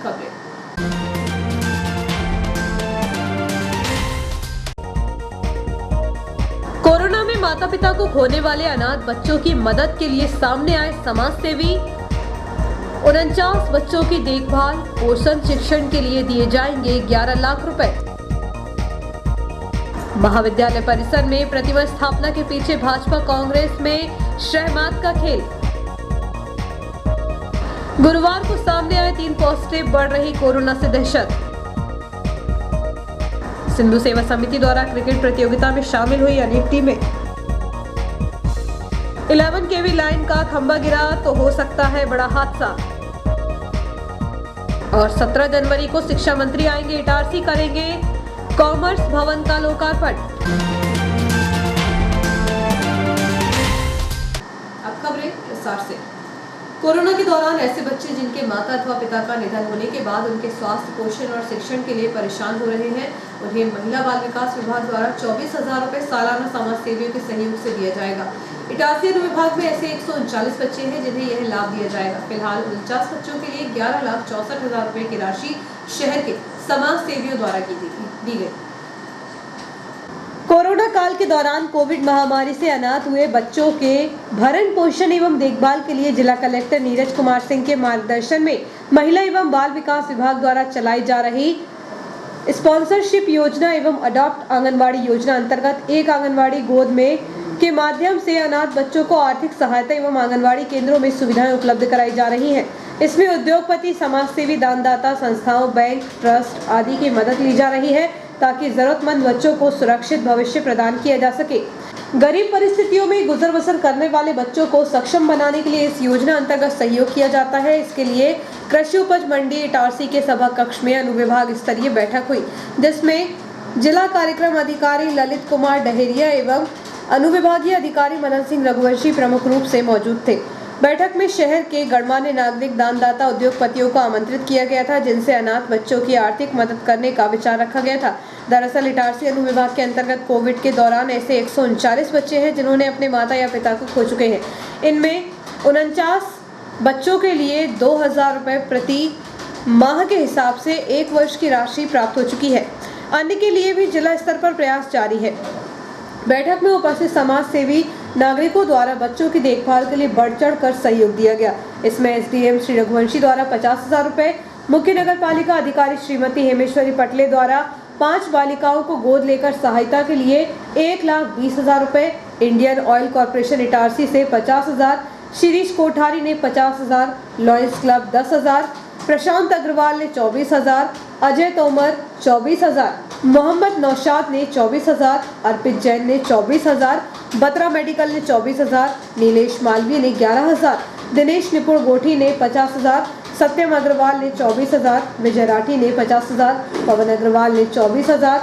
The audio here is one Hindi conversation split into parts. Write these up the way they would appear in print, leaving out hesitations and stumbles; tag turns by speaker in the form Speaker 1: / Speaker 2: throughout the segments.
Speaker 1: खबरें। कोरोना में माता पिता को खोने वाले अनाथ बच्चों की मदद के लिए सामने आए समाज सेवी। 49 बच्चों की देखभाल पोषण शिक्षण के लिए दिए जाएंगे 11 लाख रुपए। महाविद्यालय परिसर में प्रतिमा स्थापना के पीछे भाजपा कांग्रेस में शहमात का खेल। गुरुवार को सामने आए 3 पॉजिटिव, बढ़ रही कोरोना से दहशत। सिंधु सेवा समिति द्वारा क्रिकेट प्रतियोगिता में शामिल हुई अनेक टीमें। 11 केवी लाइन का खंभा गिरा तो हो सकता है बड़ा हादसा। और 17 जनवरी को शिक्षा मंत्री आएंगे, इटारसी करेंगे कॉमर्स भवन का लोकार्पण। अब खबरें विस्तार से। कोरोना के दौरान ऐसे बच्चे जिनके माता अथवा पिता का निधन होने के बाद उनके स्वास्थ्य पोषण और शिक्षण के लिए परेशान हो रहे हैं, उन्हें महिला बाल विकास विभाग द्वारा 24,000 रुपए सालाना समाज सेवियों के सहयोग से दिया जाएगा। इटारसी अनुविभाग में ऐसे 139 बच्चे हैं जिन्हें यह लाभ दिया जाएगा। फिलहाल 49 बच्चों के लिए 11,64,000 रुपए की राशि शहर के समाज सेवियों द्वारा दी गई। कोरोना काल के दौरान कोविड महामारी से अनाथ हुए बच्चों के भरण पोषण एवं देखभाल के लिए जिला कलेक्टर नीरज कुमार सिंह के मार्गदर्शन में महिला एवं बाल विकास विभाग द्वारा चलाई जा रही स्पॉन्सरशिप योजना एवं अडॉप्ट आंगनबाड़ी योजना अंतर्गत एक आंगनबाड़ी गोद में के माध्यम से अनाथ बच्चों को आर्थिक सहायता एवं आंगनबाड़ी केंद्रों में सुविधाएं उपलब्ध कराई जा रही हैं। इसमें उद्योगपति, समाजसेवी, दानदाता संस्थाओं, बैंक, ट्रस्ट आदि की मदद ली जा रही है ताकि जरूरतमंद बच्चों को सुरक्षित भविष्य प्रदान किया जा सके। गरीब परिस्थितियों में गुजर बसर करने वाले बच्चों को सक्षम बनाने के लिए इस योजना अंतर्गत सहयोग किया जाता है। इसके लिए कृषि उपज मंडी इटारसी के सभा कक्ष में अनुविभाग स्तरीय बैठक हुई, जिसमें जिला कार्यक्रम अधिकारी ललित कुमार डहेरिया एवं अनुविभागीय अधिकारी मनन सिंह रघुवंशी प्रमुख रूप से मौजूद थे। बैठक में शहर के गणमान्य नागरिक, दानदाता, उद्योगपतियों को आमंत्रित किया गया था, जिनसे अनाथ बच्चों की आर्थिक मदद करने का विचार रखा गया था। दरअसल इटारसी अनुविभाग के अंतर्गत कोविड के दौरान ऐसे 139 बच्चे हैं जिन्होंने अपने माता या पिता को खो चुके हैं। इनमें 49 बच्चों के लिए 2,000 रुपए प्रति माह के हिसाब से 1 वर्ष की राशि प्राप्त हो चुकी है। अन्य के लिए भी जिला स्तर पर प्रयास जारी है। बैठक में उपस्थित समाज सेवी नागरिकों द्वारा बच्चों की देखभाल के लिए बढ़ चढ़ कर सहयोग दिया गया। इसमें एसडीएम श्री रघुवंशी द्वारा 50,000 रुपए, मुख्य नगर पालिका अधिकारी श्रीमती हेमेश्वरी पटले द्वारा 5 बालिकाओं को गोद लेकर सहायता के लिए 1,20,000 रुपए, इंडियन ऑयल कॉर्पोरेशन इटारसी से 50,000, शिरीष कोठारी ने 50,000, लॉयंस क्लब 10,000, प्रशांत अग्रवाल ने 24,000, अजय तोमर 24,000, मोहम्मद नौशाद ने 24,000, अर्पित जैन ने 24,000, बत्रा मेडिकल ने 24,000, नीलेश मालवीय ने 11,000, दिनेश निपुण गोठी ने 50,000, सत्यम अग्रवाल ने 24,000, विजय राठी ने 50,000, पवन अग्रवाल ने 24,000,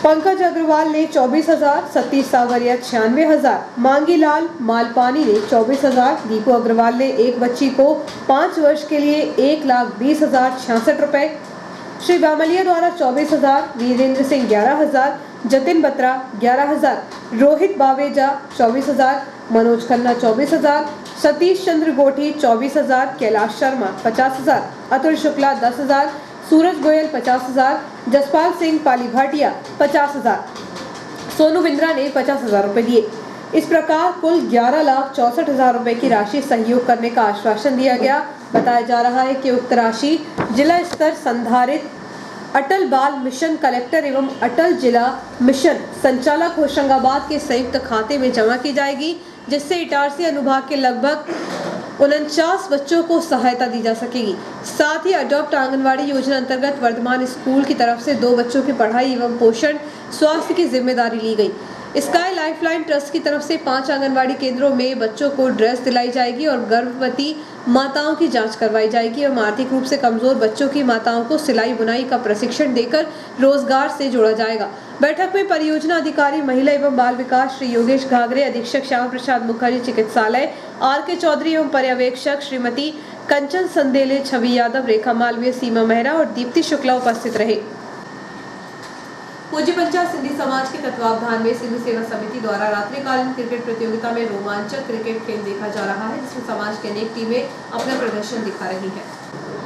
Speaker 1: पंकज अग्रवाल ने 24,000, सतीश सावरिया 96,000, मांगीलाल मालपानी ने 24,000, दीपू अग्रवाल ने एक बच्ची को 5 वर्ष के लिए 1,20,066 रुपए, श्री बामलिया द्वारा 24,000, वीरेंद्र सिंह 11,000, जतिन बत्रा 11,000, रोहित बावेजा 24,000, मनोज खन्ना 24,000, सतीश चंद्र गोठी 24,000, कैलाश शर्मा 50,000, अतुल शुक्ला 10,000, सूरज गोयल 50,000, जसपाल सिंह पाली भाटिया 50,000, सोनू बिंद्रा ने 50,000 रुपए दिए। इस प्रकार कुल 11,64,000 रुपए की राशि सहयोग करने का आश्वासन दिया गया। बताया जा रहा है कि उक्त राशि जिला स्तर संधारित अटल बाल मिशन कलेक्टर एवं अटल जिला मिशन संचालक होशंगाबाद के संयुक्त खाते में जमा की जाएगी, जिससे इटारसी अनुभाग के लगभग 49 बच्चों को सहायता दी जा सकेगी। साथ ही अडॉप्ट आंगनबाड़ी योजना अंतर्गत वर्धमान स्कूल की तरफ से 2 बच्चों की पढ़ाई एवं पोषण स्वास्थ्य की जिम्मेदारी ली गई। स्काई लाइफलाइन ट्रस्ट की तरफ से 5 आंगनबाड़ी केंद्रों में बच्चों को ड्रेस दिलाई जाएगी और गर्भवती माताओं की जांच करवाई जाएगी एवं आर्थिक रूप से कमजोर बच्चों की माताओं को सिलाई बुनाई का प्रशिक्षण देकर रोजगार से जोड़ा जाएगा। बैठक में परियोजना अधिकारी महिला एवं बाल विकास श्री योगेश घाघरे, अधीक्षक श्यामा प्रसाद मुखर्जी चिकित्सालय आर.के. चौधरी एवं पर्यवेक्षक श्रीमती कंचन संदेले, छवि यादव, रेखा मालवीय, सीमा मेहरा और दीप्ति शुक्ला उपस्थित रहे। पूज्य पंचायत सिंधी समाज के तत्वावधान में सिंधु सेवा समिति द्वारा रात्रिकालीन क्रिकेट प्रतियोगिता में रोमांचक क्रिकेट खेल देखा जा रहा है, जिसमें समाज की अनेक टीमें अपना प्रदर्शन दिखा रही हैं।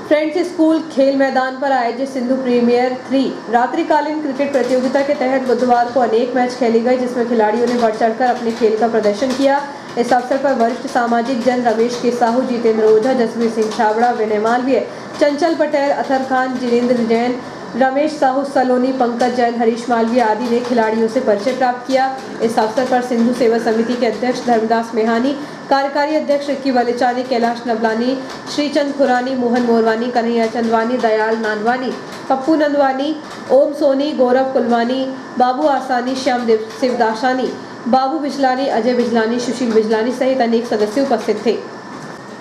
Speaker 1: फ्रेंड्स स्कूल खेल मैदान पर आयोजित सिंधु प्रीमियर 3 रात्रिकालीन क्रिकेट प्रतियोगिता के तहत बुधवार को अनेक मैच खेले गए, जिसमें खिलाड़ियों ने बढ़ चढ़कर अपने खेल का प्रदर्शन किया। इस अवसर पर वरिष्ठ सामाजिक जन रमेश के साहू, जितेंद्र ओझा, जसवीर सिंह छाबड़ा, विनय मालवीय, चंचल पटेल, अथर खान, जिनेंद्र जैन, रमेश साहू सलोनी, पंकज जैन, हरीश मालवीय आदि ने खिलाड़ियों से परिचय प्राप्त किया। इस अवसर पर सिंधु सेवा समिति के अध्यक्ष धर्मदास मेहानी, कार्यकारी अध्यक्ष रिक्की वलेचानी, कैलाश नवलानी, श्रीचंद खुरानी, मोहन मोरवानी, कन्हैया चंदवानी, दयाल नानवानी, पप्पू नंदवानी, ओम सोनी, गौरव कुलवानी, बाबू आसानी, श्याम शिवदासानी, बाबू बिजलानी, अजय बिजलानी, सुशील बिजलानी सहित अनेक सदस्य उपस्थित थे।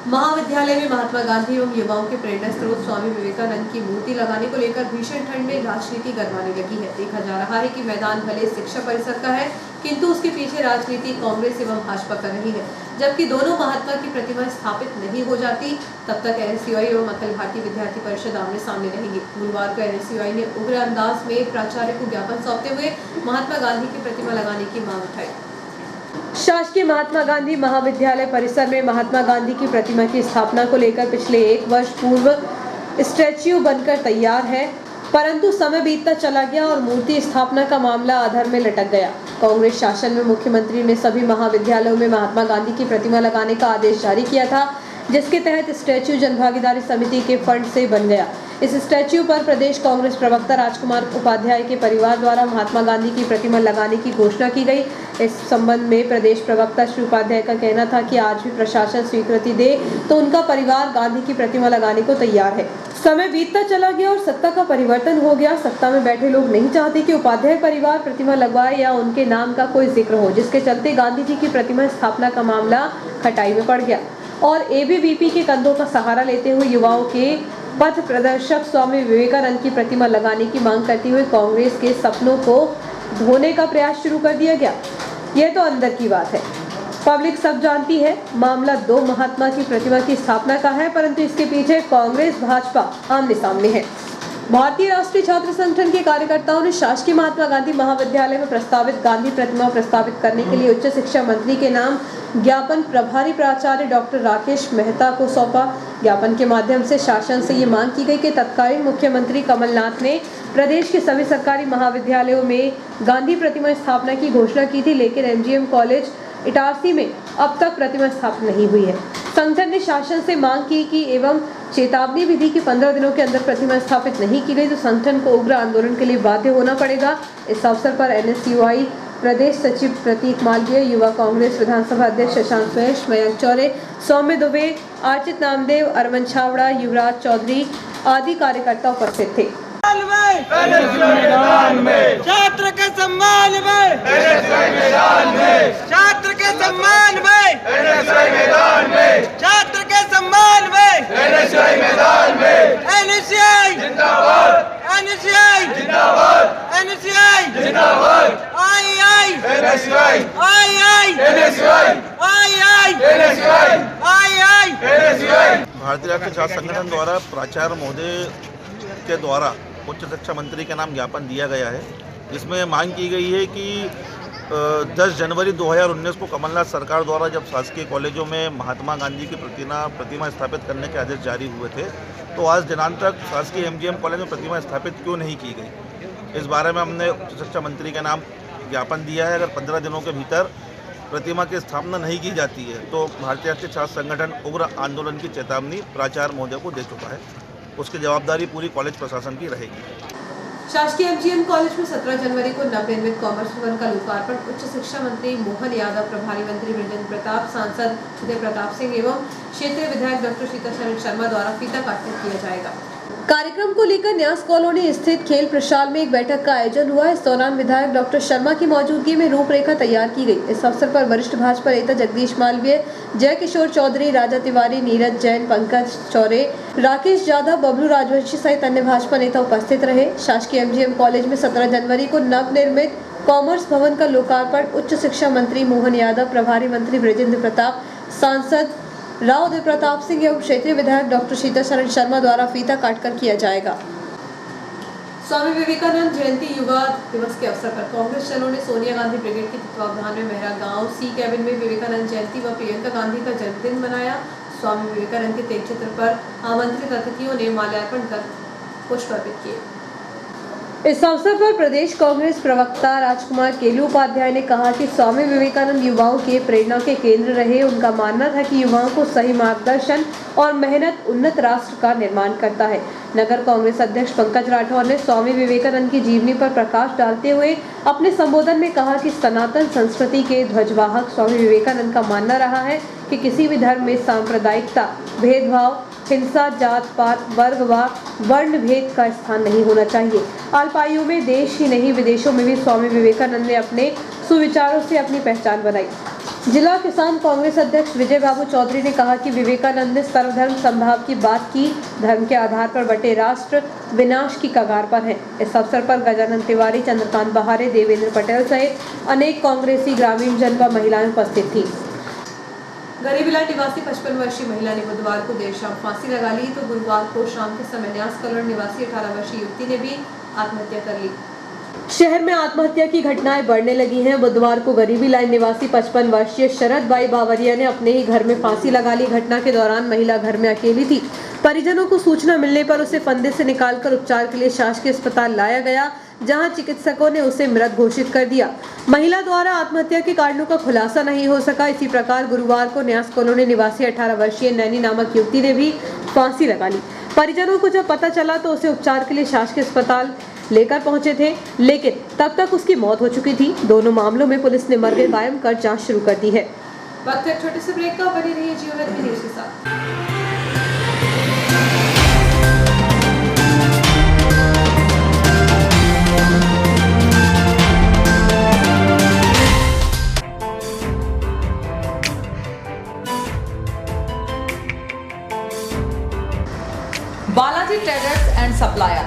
Speaker 1: महाविद्यालय में महात्मा गांधी एवं युवाओं के प्रेरणा स्रोत स्वामी विवेकानंद की मूर्ति लगाने को लेकर भीषण ठंड में राजनीति गरमाने लगी है। देखा जा रहा है कि मैदान भले शिक्षा परिसर का है, किंतु उसके पीछे राजनीति कांग्रेस एवं भाजपा कर रही है। जबकि दोनों महात्मा की प्रतिमा स्थापित नहीं हो जाती, तब तक एनएसयूआई एवं अखिल भारतीय विद्यार्थी परिषद आमने सामने रहेंगी। गुरुवार को एनएसयूआई ने उग्र अंदाज में प्राचार्य को ज्ञापन सौंपते हुए महात्मा गांधी की प्रतिमा लगाने की मांग उठाई। शासकीय महात्मा गांधी महाविद्यालय परिसर में महात्मा गांधी की प्रतिमा की स्थापना को लेकर पिछले 1 वर्ष पूर्व स्टैच्यू बनकर तैयार है, परंतु समय बीतता चला गया और मूर्ति स्थापना का मामला अधर में लटक गया। कांग्रेस शासन में मुख्यमंत्री ने सभी महाविद्यालयों में महात्मा गांधी की प्रतिमा लगाने का आदेश जारी किया था, जिसके तहत स्टैच्यू जनभागीदारी समिति के फंड से बन गया। इस स्टैच्यू पर प्रदेश कांग्रेस प्रवक्ता राजकुमार उपाध्याय के परिवार द्वारा महात्मा गांधी की प्रतिमा लगाने की घोषणा की गई। इस संबंध में प्रदेश प्रवक्ता श्री उपाध्याय का कहना था कि आज भी प्रशासन स्वीकृति दे तो उनका परिवार गांधी की प्रतिमा लगाने को तैयार है। समय बीतता चला गया और सत्ता का परिवर्तन हो गया। सत्ता में बैठे लोग नहीं चाहते कि उपाध्याय परिवार प्रतिमा लगवाए या उनके नाम का कोई जिक्र हो, जिसके चलते गांधी जी की प्रतिमा स्थापना का मामला खटाई में पड़ गया और एबीवीपी के कंधों का सहारा लेते हुए युवाओं के पथ प्रदर्शक स्वामी विवेकानंद की प्रतिमा लगाने की मांग करते हुए कांग्रेस के सपनों को धोने का प्रयास शुरू कर दिया गया। यह तो अंदर की बात है, पब्लिक सब जानती है। मामला 2 महात्मा की प्रतिमा की स्थापना का है, परंतु इसके पीछे कांग्रेस भाजपा आमने सामने है। भारतीय राष्ट्रीय छात्र संगठन के कार्यकर्ताओं ने शासकीय महात्मा गांधी महाविद्यालय में प्रस्तावित गांधी प्रतिमा प्रस्तावित करने के लिए उच्च शिक्षा मंत्री के नाम ज्ञापन प्रभारी प्राचार्य डॉक्टर राकेश मेहता को सौंपा। ज्ञापन के माध्यम से शासन से ये मांग की गई कि तत्कालीन मुख्यमंत्री कमलनाथ ने प्रदेश के सभी सरकारी महाविद्यालयों में गांधी प्रतिमा स्थापना की घोषणा की थी, लेकिन एमजीएम कॉलेज इटारसी में अब तक प्रतिमा स्थापित नहीं हुई है। संगठन ने शासन से मांग की कि एवं चेतावनी भी दी कि 15 दिनों के अंदर प्रतिमा स्थापित नहीं की गई तो संगठन को उग्र आंदोलन के लिए बाध्य होना पड़ेगा। इस अवसर पर एनएसयूआई प्रदेश सचिव प्रतीक मालवीय, युवा कांग्रेस विधानसभा अध्यक्ष शशांक सुरेश, मयंक चौरे, सौम्य दुबे, अर्चित नामदेव, अरविंद छाबड़ा, युवराज चौधरी आदि कार्यकर्ता उपस्थित थे।
Speaker 2: छात्र के सम्मान में, छात्र के सम्मान में, छात्र के सम्मान में, एनएसयूआई जिंदाबाद, एनएसयूआई जिंदाबाद, एनएसयूआई जिंदाबाद, आई आई, एनएसयूआई, आई आई, एनएसयूआई, आई आई, एनएसयूआई, आई आई, एनएसयूआई।
Speaker 3: भारतीय राष्ट्रीय छात्र संगठन द्वारा प्राचार्य महोदय के द्वारा उच्च शिक्षा मंत्री के नाम ज्ञापन दिया गया है, जिसमें मांग की गई है कि 10 जनवरी 2019 को कमलनाथ सरकार द्वारा जब शासकीय कॉलेजों में महात्मा गांधी की प्रतिमा स्थापित करने के आदेश जारी हुए थे, तो आज दिनांक तक शासकीय एमजीएम कॉलेज में प्रतिमा स्थापित क्यों नहीं की गई। इस बारे में हमने उच्च शिक्षा मंत्री के नाम ज्ञापन दिया है। अगर 15 दिनों के भीतर प्रतिमा की स्थापना नहीं की जाती है तो भारतीय राष्ट्रीय छात्र संगठन उग्र आंदोलन की चेतावनी प्राचार्य महोदय को दे चुका है। उसकी जवाबदारी पूरी कॉलेज प्रशासन की रहेगी।
Speaker 1: शासकीय एमजीएम कॉलेज में 17 जनवरी को नवनिर्मित कॉमर्स भवन का लोकार्पण उच्च शिक्षा मंत्री मोहन यादव, प्रभारी मंत्री बृजेंद्र प्रताप, सांसद उदय प्रताप सिंह एवं क्षेत्रीय विधायक डॉक्टर सीताशरण शर्मा द्वारा फीता काटकर किया जाएगा। कार्यक्रम को लेकर न्यास कॉलोनी स्थित खेल प्रशाल में एक बैठक का आयोजन हुआ। इस दौरान विधायक डॉक्टर शर्मा की मौजूदगी में रूपरेखा तैयार की गई। इस अवसर पर वरिष्ठ भाजपा नेता जगदीश मालवीय, जय किशोर चौधरी, राजा तिवारी, नीरज जैन, पंकज चौरे, राकेश यादव, बबलू राजवंशी सहित अन्य भाजपा नेता उपस्थित रहे। शासकीय एमजीएम कॉलेज में 17 जनवरी को नवनिर्मित कॉमर्स भवन का लोकार्पण उच्च शिक्षा मंत्री मोहन यादव, प्रभारी मंत्री बृजेंद्र प्रताप, सांसद राव उदय प्रताप सिंह एवं क्षेत्रीय विधायक डॉक्टर सीताशरण शर्मा द्वारा फीता काटकर किया जाएगा। स्वामी विवेकानंद जयंती युवा दिवस के अवसर पर कांग्रेस जनों ने सोनिया गांधी ब्रिगेड के तत्वावधान में मेहरा गांव सी कैबिन में विवेकानंद जयंती व प्रियंका गांधी का जन्मदिन मनाया। स्वामी विवेकानंद के तेज चित्र पर आमंत्रित अतिथियों ने माल्यार्पण कर पुष्प अर्पित किए। इस अवसर पर प्रदेश कांग्रेस प्रवक्ता राजकुमार केलू उपाध्याय ने कहा कि स्वामी विवेकानंद युवाओं के प्रेरणा के केंद्र रहे। उनका मानना था कि युवाओं को सही मार्गदर्शन और मेहनत उन्नत राष्ट्र का निर्माण करता है। नगर कांग्रेस अध्यक्ष पंकज राठौर ने स्वामी विवेकानंद की जीवनी पर प्रकाश डालते हुए अपने संबोधन में कहा कि सनातन संस्कृति के ध्वजवाहक स्वामी विवेकानंद का मानना रहा है कि किसी भी धर्म में सांप्रदायिकता, भेदभाव, हिंसा, जात पात, वर्ग व वर्ण भेद का स्थान नहीं होना चाहिए। अल्पायु में देश ही नहीं विदेशों में भी स्वामी विवेकानंद ने अपने सुविचारों से अपनी पहचान बनाई। जिला किसान कांग्रेस अध्यक्ष विजय बाबू चौधरी ने कहा कि विवेकानंद ने सर्वधर्म समभाव की बात की। धर्म के आधार पर बटे राष्ट्र विनाश की कगार पर है। इस अवसर पर गजानन तिवारी, चंद्रकांत बहारे, देवेंद्र पटेल सहित अनेक कांग्रेसी, ग्रामीण जन व महिलाएं उपस्थित थी। गरीबिला निवासी 55 वर्षीय महिला ने बुधवार को देर शाम फांसी लगा ली तो गुरुवार को शाम के समय न्यास कलोन निवासी 18 वर्षीय युवती ने भी आत्महत्या कर ली। शहर में आत्महत्या की घटनाएं बढ़ने लगी हैं। बुधवार को गरीबी लाइन निवासी 55 वर्षीय शरद बाई बावरिया ने अपने ही घर में फांसी लगा ली। घटना के दौरान महिला घर में अकेली थी। परिजनों को सूचना मिलने पर उसे फंदे से निकालकर उपचार के लिए शासकीय अस्पताल लाया गया, जहां चिकित्सकों ने उसे मृत घोषित कर दिया। महिला द्वारा आत्महत्या के कारणों का खुलासा नहीं हो सका। इसी प्रकार गुरुवार को न्यास कॉलोनी निवासी 18 वर्षीय नैनी नामक युवती ने भी फांसी लगा ली। परिजनों को जब पता चला तो उसे उपचार के लिए शासकीय अस्पताल लेकर पहुंचे थे, लेकिन तब तक उसकी मौत हो चुकी थी। दोनों मामलों में पुलिस ने मर्गे कायम कर जांच शुरू कर दी है। वक्त एक छोटे से ब्रेक का, बने रहिए जियो हेल्थ न्यूज़ के साथ।
Speaker 4: Balaji traders and supplier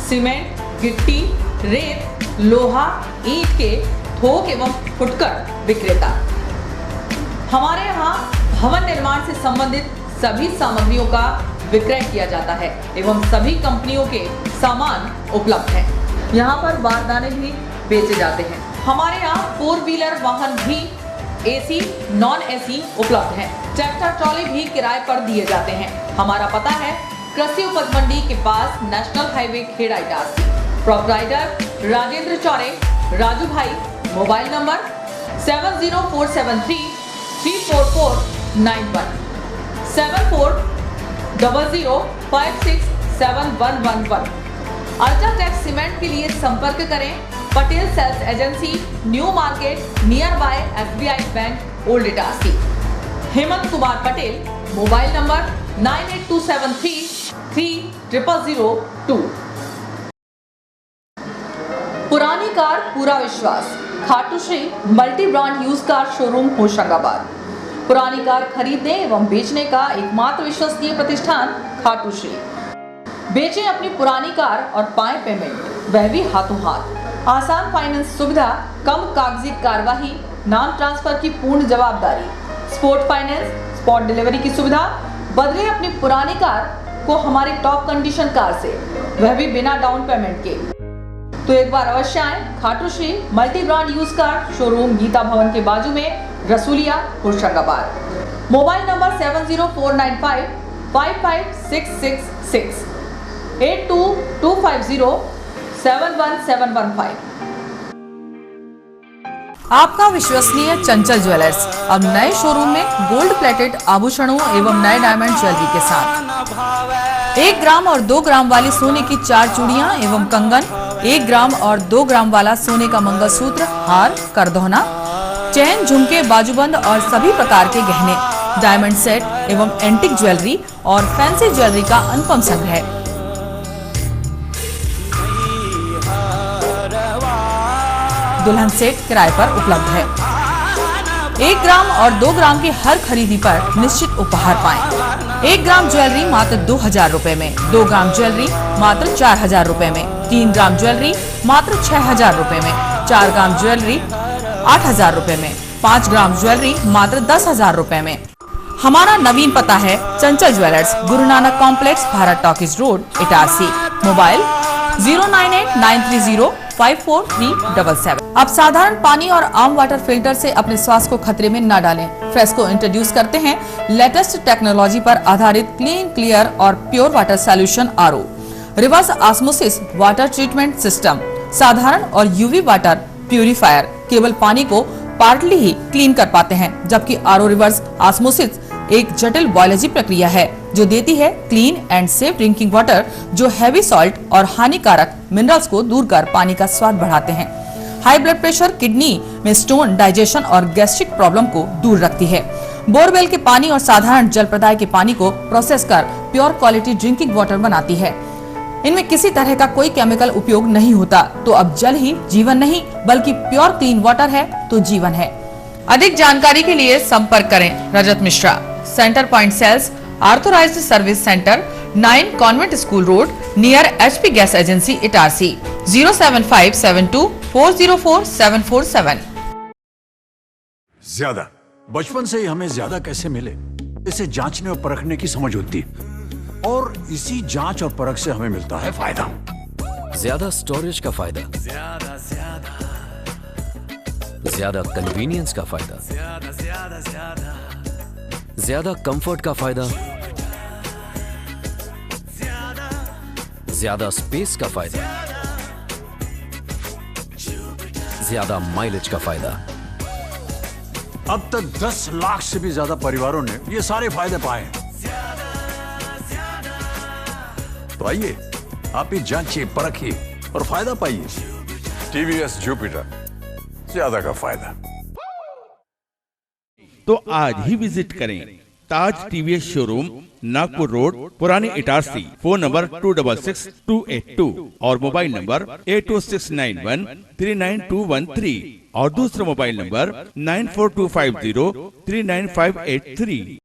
Speaker 4: cement, गिट्टी, रेत, लोहा, ईंट के थोक एवं फुटकर विक्रेता। हमारे यहाँ भवन निर्माण से संबंधित सभी सामग्रियों का विक्रय किया जाता है एवं सभी कंपनियों के सामान उपलब्ध हैं। यहाँ पर बारदाने भी बेचे जाते हैं। हमारे यहाँ 4 व्हीलर वाहन भी एसी, नॉन एसी उपलब्ध हैं। ट्रैक्टर ट्रॉली भी किराए पर दिए जाते हैं। हमारा पता है कृषि उपज मंडी के पास national highway Kheda Itarsi. Proprietor Rajendra Chaure, Raju भाई। Mobile number 70473 34491 7400567111। अल्ट्राटेक सीमेंट के लिए संपर्क करें Patel sales agency, new market, nearby SBI bank, old Itarsi. Hemant Kumar Patel. Mobile number 9827330002। पुरानी कार पूरा विश्वास, Khatu Shri multi brand use car showroom Hoshangabad. पुरानी कार खरीदने एवं बेचने का एकमात्र विश्वसनीय प्रतिष्ठान खाटू श्री। बेचें अपनी पुरानी कार और पाएं पेमेंट, वह भी हाथों हाथ। आसान फाइनेंस सुविधा, कम कागजी कार्यवाही, नाम ट्रांसफर की पूर्ण जवाबदारी, स्पोर्ट फाइनेंस, स्पॉट डिलीवरी की सुविधा। बदले अपनी पुरानी कार को हमारी टॉप कंडीशन कार से, वह भी बिना डाउन पेमेंट के। तो एक बार अवश्य आएं Khatu Shri multi brand use car showroom, Geeta Bhavan के बाजू में, रसूलिया, होशंगाबाद। Mobile number 70495 55666 8225 71715। आपका विश्वसनीय चंचल ज्वेलर्स अब नए शोरूम में गोल्ड प्लेटेड आभूषणों एवं नए डायमंड ज्वेलरी के साथ 1 ग्राम और 2 ग्राम वाली सोने की 4 चूड़ियां एवं कंगन, 1 ग्राम और 2 ग्राम वाला सोने का मंगलसूत्र, हार, करदौना, चैन, झुमके, बाजूबंद और सभी प्रकार के गहने, डायमंड सेट एवं एंटिक ज्वेलरी और फैंसी ज्वेलरी का अनुपम संग्रह। दुल्हन सेट किराए पर उपलब्ध है। 1 ग्राम और 2 ग्राम की हर खरीदी पर निश्चित उपहार पाएं। 1 ग्राम ज्वेलरी मात्र 2000 रुपए में, 2 ग्राम ज्वेलरी मात्र 4000 रुपए में, 3 ग्राम ज्वेलरी मात्र 6000 रुपए में, 4 ग्राम ज्वेलरी 8000 रुपए में, 5 ग्राम ज्वेलरी मात्र 10000 रुपए में। हमारा नवीन पता है चंचल jewellers, Guru Nanak complex, Bharat talkies road, Itarsi. Mobile 0989303 5437। अब साधारण पानी और आम वाटर फिल्टर से अपने स्वास्थ्य को खतरे में न डालें। फ्रेस्को इंट्रोड्यूस करते हैं लेटेस्ट टेक्नोलॉजी पर आधारित क्लीन, क्लियर और pure water solution RO, reverse osmosis water treatment system, साधारण और यूवी वाटर प्यूरिफायर केवल पानी को पार्टली ही क्लीन कर पाते हैं, जबकि आरओ रिवर्स ऑस्मोसिस एक जटिल बायोलॉजी प्रक्रिया है जो देती है clean and safe drinking water, जो हैवी सॉल्ट और हानिकारक मिनरल्स को दूर कर पानी का स्वाद बढ़ाते हैं। हाई ब्लड प्रेशर, किडनी में स्टोन, डाइजेशन और गैस्ट्रिक प्रॉब्लम को दूर रखती है। बोरवेल के पानी और साधारण जल प्रदाय के पानी को प्रोसेस कर प्योर क्वालिटी ड्रिंकिंग वाटर बनाती है। इनमें किसी तरह का कोई केमिकल उपयोग नहीं होता। तो अब जल ही जीवन नहीं बल्कि प्योर क्लीन वाटर है तो जीवन है। अधिक जानकारी के लिए संपर्क करें Rajat Mishra, centre point sales, authorised service centre, 9 convent school road, near HP gas agency, Itarsi, 07572404747।
Speaker 5: ज्यादा बचपन से ही हमें ज्यादा कैसे मिले, इसे जांचने और परखने की समझ होती है, और इसी जांच और परख से हमें मिलता है फायदा।
Speaker 6: ज्यादा स्टोरेज का फायदा, ज्यादा कन्वीनियंस का फायदा, ज्यादा कंफर्ट का फायदा, ज्यादा स्पेस का फायदा, ज्यादा माइलेज का फायदा।
Speaker 5: अब तक 10 लाख से भी ज्यादा परिवारों ने ये सारे फायदे पाए हैं। तो आइए आप ही जांचिए, परखिए और फायदा पाइए। TVS जुपिटर, ज्यादा का फायदा।
Speaker 7: तो आज ही विजिट करें ताज TVS शोरूम, नागपुर रोड, पुरानी इटारसी। फोन नंबर 266282 और मोबाइल नंबर 80691392213 और दूसरा मोबाइल नंबर 9425039583।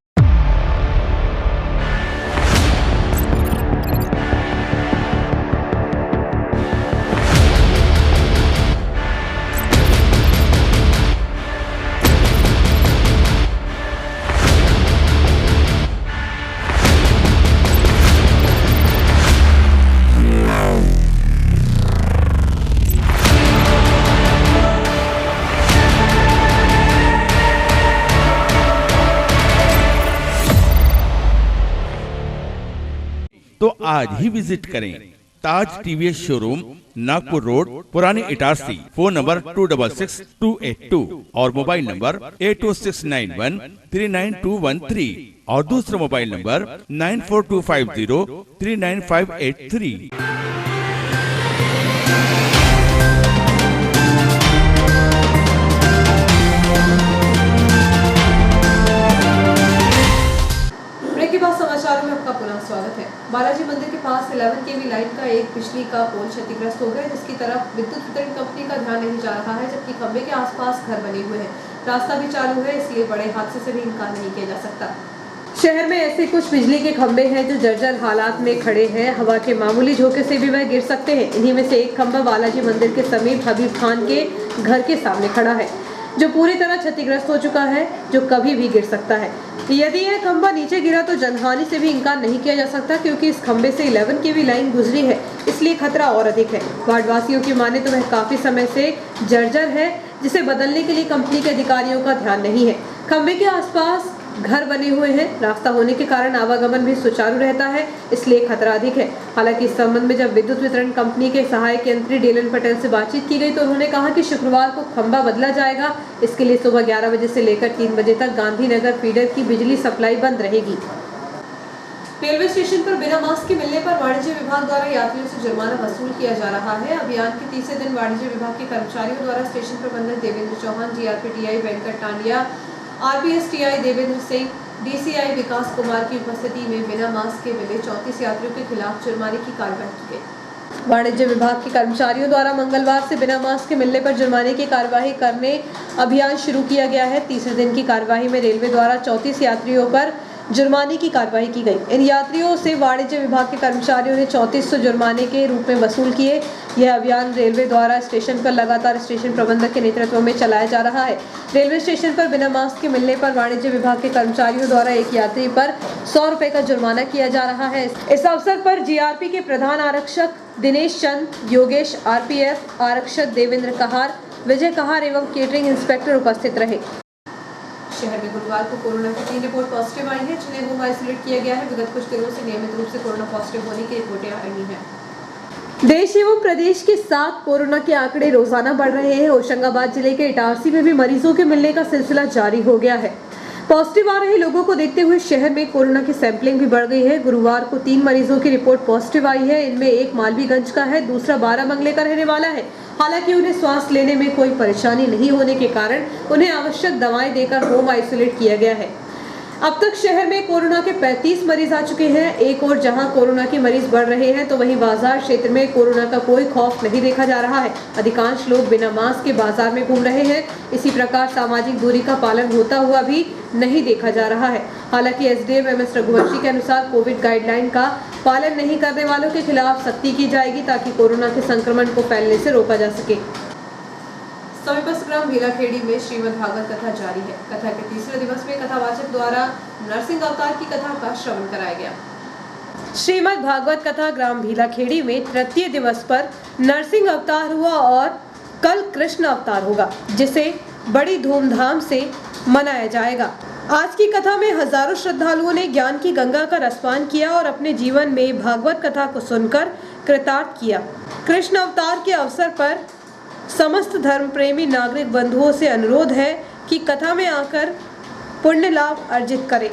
Speaker 7: तो आज ही विजिट करें ताज TVS शोरूम, नागपुर रोड, पुरानी इटारसी। फोन नंबर 266282 और मोबाइल नंबर 80691392213 और दूसरा मोबाइल नंबर 9425039583।
Speaker 1: समाचारों में आपका पुनः स्वागत है। बालाजी मंदिर के पास 11 kV लाइन का एक बिजली का पोल क्षतिग्रस्त हो गया, जिसकी तरफ विद्युत वितरण कंपनी का ध्यान नहीं जा रहा है, जबकि खंबे के आसपास घर बने हुए हैं। रास्ता भी चालू है, इसलिए बड़े हादसे से भी इनकार नहीं किया जा सकता। शहर में ऐसे कुछ बिजली के खंबे हैं जो जर्जर हालात में खड़े हैं। हवा के मामूली झोंके से भी वह गिर सकते हैं। इन्हीं में से एक खंबा बालाजी मंदिर के समीप हबीब खान के घर के सामने खड़ा है, जो पूरी तरह क्षतिग्रस्त हो चुका है, जो कभी भी गिर सकता है। यदि यह खंबा नीचे गिरा तो जनहानि से भी इनकार नहीं किया जा सकता, क्योंकि इस खंबे से 11 kV लाइन गुजरी है, इसलिए खतरा और अधिक है। वार्डवासियों की माने तो वह काफी समय से जर्जर है, जिसे बदलने के लिए कंपनी के अधिकारियों का ध्यान नहीं है। खंबे के आसपास घर बने हुए हैं, रास्ता होने के कारण आवागमन भी सुचारू रहता है, इसलिए खतरा अधिक है। हालांकि इस संबंध में जब विद्युत वितरण कंपनी के सहायक यंत्री डीएल पटेल से बातचीत की गई तो उन्होंने कहा कि शुक्रवार को खंबा बदला जाएगा। इसके लिए सुबह 11 बजे से लेकर 3 बजे तक गांधीनगर फीडर की बिजली सप्लाई बंद रहेगी। रेलवे स्टेशन पर बिना मास्क के मिलने पर वाणिज्य विभाग द्वारा यात्रियों से जुर्माना वसूल किया जा रहा है। अभियान के तीसरे दिन वाणिज्य विभाग के कर्मचारियों द्वारा स्टेशन प्रबंधक Devendra Chauhan, GRPTI Venkat Tandia, RPSTI Devendra Singh, DCI विकास कुमार की उपस्थिति में बिना मास्क के मिले 34 यात्रियों के खिलाफ जुर्माने की कार्रवाई की गई। वाणिज्य विभाग के कर्मचारियों द्वारा मंगलवार से बिना मास्क के मिलने पर जुर्माने की कार्रवाई करने अभियान शुरू किया गया है। तीसरे दिन की कार्यवाही में रेलवे द्वारा 34 यात्रियों पर जुर्माने की कार्रवाई की गई। इन यात्रियों से वाणिज्य विभाग के कर्मचारियों ने 3400 जुर्माने के रूप में वसूल किए। यह अभियान रेलवे द्वारा स्टेशन पर लगातार स्टेशन प्रबंधक के नेतृत्व में चलाया जा रहा है। रेलवे स्टेशन पर बिना मास्क के मिलने पर वाणिज्य विभाग के कर्मचारियों द्वारा एक यात्री पर 100 रुपए का जुर्माना किया जा रहा है। इस अवसर पर जीआरपी के प्रधान आरक्षक दिनेश चंद, योगेश आरपीएफ आरक्षक देवेंद्र कहार, विजय कहार एवं केटरिंग इंस्पेक्टर उपस्थित रहे। शहर में गुरुवार को कोरोना की 3 रिपोर्ट पॉजिटिव आई है, जिन्हें होम आइसोलेट किया गया है। विगत कुछ दिनों से नियमित रूप से कोरोना पॉजिटिव होने की रिपोर्टें आ रही हैं। देश एवं प्रदेश के 7 कोरोना के आंकड़े रोजाना बढ़ रहे हैं। होशंगाबाद जिले के इटारसी में भी मरीजों के मिलने का सिलसिला जारी हो गया है। पॉजिटिव आ रहे लोगों को देखते हुए शहर में कोरोना की सैंपलिंग भी बढ़ गई है। गुरुवार को 3 मरीजों की रिपोर्ट पॉजिटिव आई है। इनमें एक मालवीगंज का है, दूसरा बाराबंगले का रहने वाला है। हालांकि उन्हें सांस लेने में कोई परेशानी नहीं होने के कारण उन्हें आवश्यक दवाएं देकर होम आइसोलेट किया गया है। अब तक शहर में कोरोना के 35 मरीज आ चुके हैं। एक और जहां कोरोना के मरीज बढ़ रहे हैं, तो वहीं बाजार क्षेत्र में कोरोना का कोई खौफ नहीं देखा जा रहा है। अधिकांश लोग बिना मास्क के बाजार में घूम रहे हैं। इसी प्रकार सामाजिक दूरी का पालन होता हुआ भी नहीं देखा जा रहा है। हालांकि एसडीएम एमएस रघुवंशी के अनुसार कोविड गाइडलाइन का पालन नहीं करने वालों के खिलाफ सख्ती की जाएगी, ताकि कोरोना के संक्रमण को फैलने से रोका जा सके। समीपस्थ ग्राम भीलाखेड़ी में श्रीमद् भागवत कथा जारी है। कथा के तीसरे दिवस में कथावाचक द्वारा नरसिंह अवतार की कथा का श्रवण कराया गया। श्रीमद् भागवत कथा ग्राम भीलाखेड़ी में तृतीय दिवस पर नरसिंह अवतार हुआ और कल कृष्ण अवतार होगा, जिसे बड़ी धूमधाम से मनाया जाएगा। आज की कथा में हजारों श्रद्धालुओं ने ज्ञान की गंगा का रसपान किया और अपने जीवन में भागवत कथा को सुनकर कृतार्थ किया। कृष्ण अवतार के अवसर पर समस्त धर्म प्रेमी नागरिक बंधुओं से अनुरोध है कि कथा में आकर पुण्य लाभ अर्जित करें।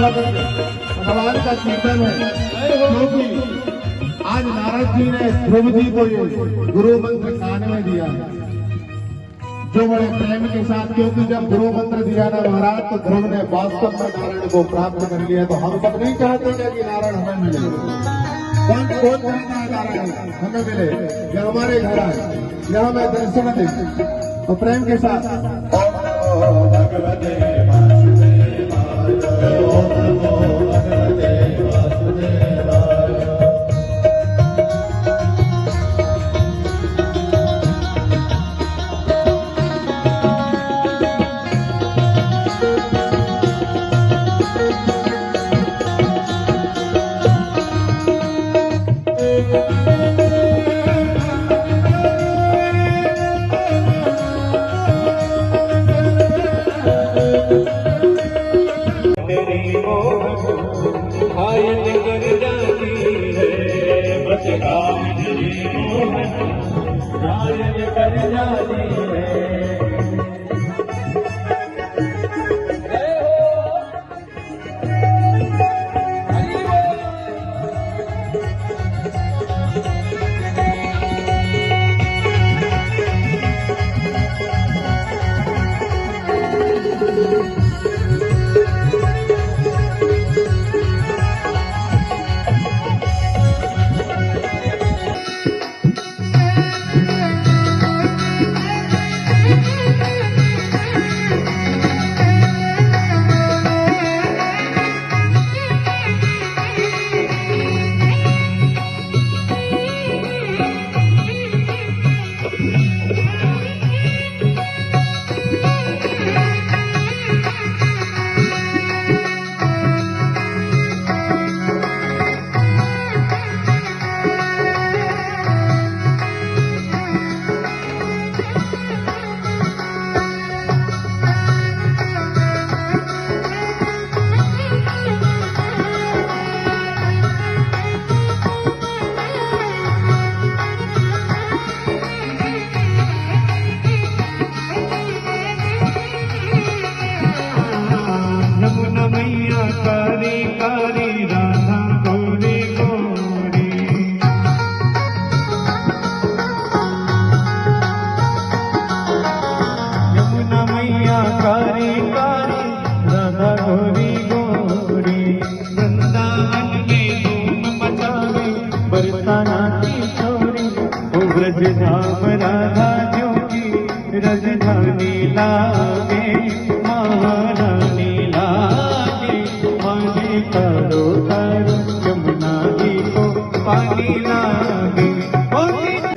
Speaker 8: भगवान का कीर्तन है, क्योंकि आज नारद जी ने ध्रुव जी को ये गुरु मंत्र कान में दिया, जो बड़े प्रेम के साथ, क्योंकि जब गुरु मंत्र दिया ना महाराज, तो ध्रुव ने वास्तव में नारायण को प्राप्त कर लिया। तो हम सब नहीं चाहते कि नारायण हमें मिले। कौन चाहता है नारायण हमें मिले, या हमारे घर आए, या हमें दर्शन दे, तो प्रेम के साथ भगवते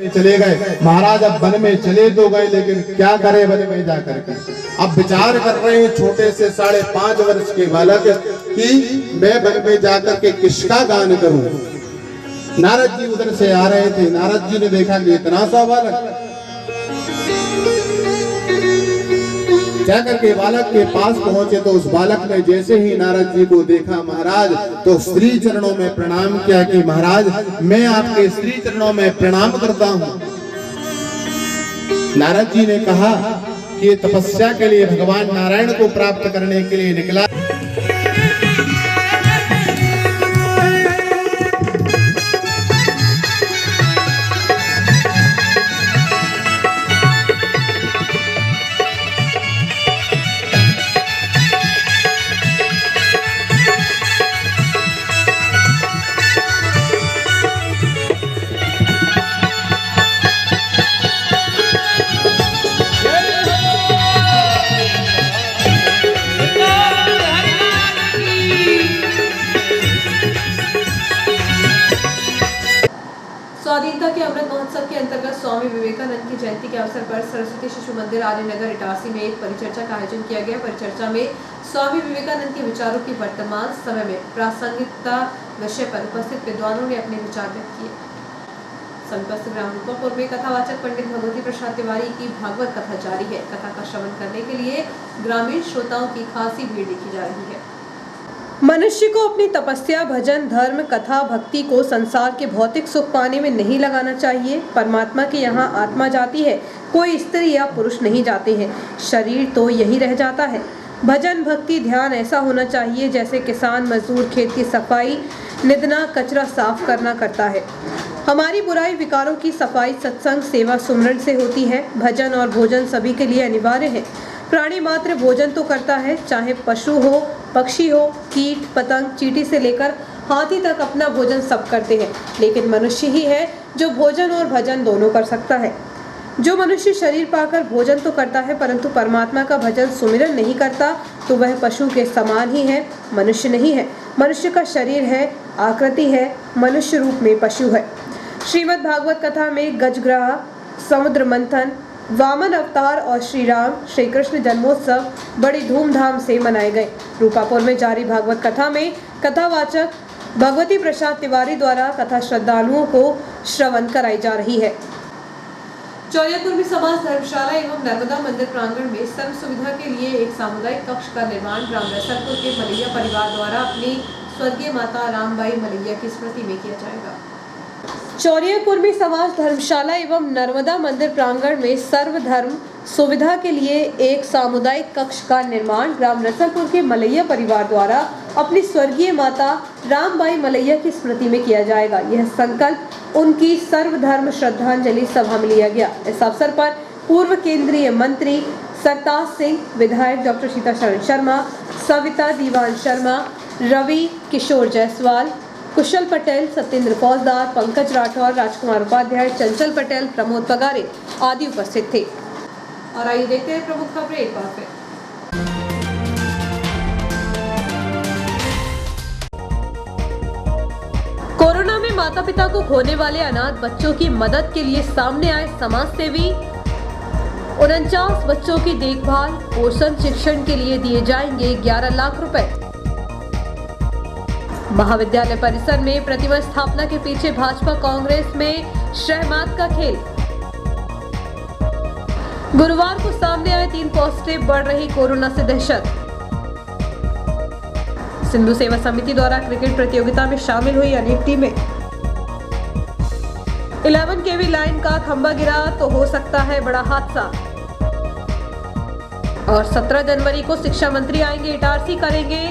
Speaker 8: चले गए महाराज, अब वन में चले तो गए, लेकिन क्या करे वन में जाकर के। अब विचार कर रहे हैं छोटे से 5.5 वर्ष के बालक कि मैं वन में जाकर के किसका गान करूं। नारद जी उधर से आ रहे थे, नारद जी ने देखा कि इतना सा बालक, जाकर के बालक के पास पहुंचे तो उस बालक ने जैसे ही नारद जी को देखा महाराज, तो श्री चरणों में प्रणाम किया कि महाराज मैं आपके श्री चरणों में प्रणाम करता हूं। नारद जी ने कहा कि तपस्या के लिए भगवान नारायण को प्राप्त करने के लिए निकला।
Speaker 1: स्वाधीनता के अमृत महोत्सव के अंतर्गत स्वामी विवेकानंद की जयंती के अवसर पर सरस्वती शिशु मंदिर आर्यनगर इटारसी में एक परिचर्चा का आयोजन किया गया। परिचर्चा में स्वामी विवेकानंद के विचारों की वर्तमान समय में प्रासंगिकता विषय पर उपस्थित विद्वानों ने अपने विचार व्यक्त किए। समीपस्थ ग्राम रूपापुर में कथावाचक पंडित भगवती प्रसाद तिवारी की भागवत कथा जारी है। कथा का श्रवण करने के लिए ग्रामीण श्रोताओं की खासी भीड़ देखी जा रही है। मनुष्य को अपनी तपस्या, भजन, धर्म, कथा, भक्ति को संसार के भौतिक सुख पाने में नहीं लगाना चाहिए। परमात्मा के यहाँ आत्मा जाती है, कोई स्त्री या पुरुष नहीं जाते हैं, शरीर तो यही रह जाता है। भजन, भक्ति, ध्यान ऐसा होना चाहिए जैसे किसान मजदूर खेत की सफाई, निदना, कचरा साफ करना करता है। हमारी बुराई विकारों की सफाई सत्संग, सेवा, सुमरन से होती है। भजन और भोजन सभी के लिए अनिवार्य है। प्राणी मात्र भोजन तो करता है, चाहे पशु हो, पक्षी हो, कीट पतंग, चींटी से लेकर हाथी तक अपना भोजन सब करते हैं, लेकिन मनुष्य ही है जो भोजन और भजन दोनों कर सकता है। जो मनुष्य शरीर पाकर भोजन तो करता है परंतु परमात्मा का भजन सुमिरन नहीं करता तो वह पशु के समान ही है, मनुष्य नहीं है। मनुष्य का शरीर है, आकृति है, मनुष्य रूप में पशु है। श्रीमद् भागवत कथा में गजग्राह, समुद्र मंथन, वामन अवतार और श्री राम श्री कृष्ण जन्मोत्सव बड़ी धूमधाम से मनाए गए। रूपापुर में जारी भागवत कथा में कथावाचक भगवती प्रसाद तिवारी द्वारा कथा श्रद्धालुओं को श्रवण कराई जा रही है। चौरियापुर में समाज धर्मशाला एवं नर्मदा मंदिर प्रांगण में सर्व सुविधा के लिए एक सामुदायिक कक्ष का निर्माण ग्राम रसलपुर के मलैया परिवार द्वारा अपनी स्वर्गीय माता रामबाई मलैया की स्मृति में किया जाएगा। चौरियापुर में समाज धर्मशाला एवं नर्मदा मंदिर प्रांगण में सर्वधर्म सुविधा के लिए एक सामुदायिक कक्ष का निर्माण ग्राम रसलपुर के मलैया परिवार द्वारा अपनी स्वर्गीय माता रामबाई मलैया की स्मृति में किया जाएगा। यह संकल्प उनकी सर्वधर्म श्रद्धांजलि सभा में लिया गया। इस अवसर पर पूर्व केंद्रीय मंत्री सरताज सिंह, विधायक डॉक्टर सीताशरण शर्मा, सविता दीवान शर्मा, रवि किशोर जायसवाल, कुशल पटेल, सत्येंद्र फौजदार, पंकज राठौर, राजकुमार उपाध्याय, चंचल पटेल, प्रमोद पगारे आदि उपस्थित थे। और आइए देखते हैं प्रमुख खबरें एक बार फिर। कोरोना में माता पिता को खोने वाले अनाथ बच्चों की मदद के लिए सामने आए समाज सेवी। 49 बच्चों की देखभाल, पोषण, शिक्षण के लिए दिए जाएंगे 11 लाख रुपए। महाविद्यालय परिसर में प्रतिमा स्थापना के पीछे भाजपा कांग्रेस में शहमात का खेल। गुरुवार को सामने आए 3 पॉजिटिव, बढ़ रही कोरोना से दहशत। सिंधु सेवा समिति द्वारा क्रिकेट प्रतियोगिता में शामिल हुई अनेक टीमें। 11 केवी लाइन का खंभा गिरा तो हो सकता है बड़ा हादसा। और 17 जनवरी को शिक्षा मंत्री आएंगे इटारसी, करेंगे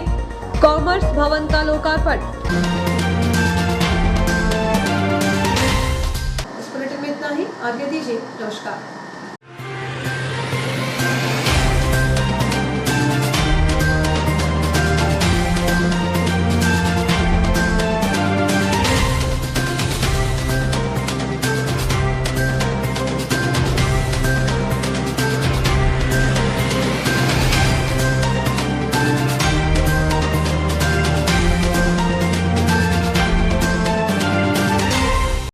Speaker 1: कॉमर्स भवन का लोकार्पण। इस बुलेटिन में इतना ही, आज्ञा दीजिए, नमस्कार।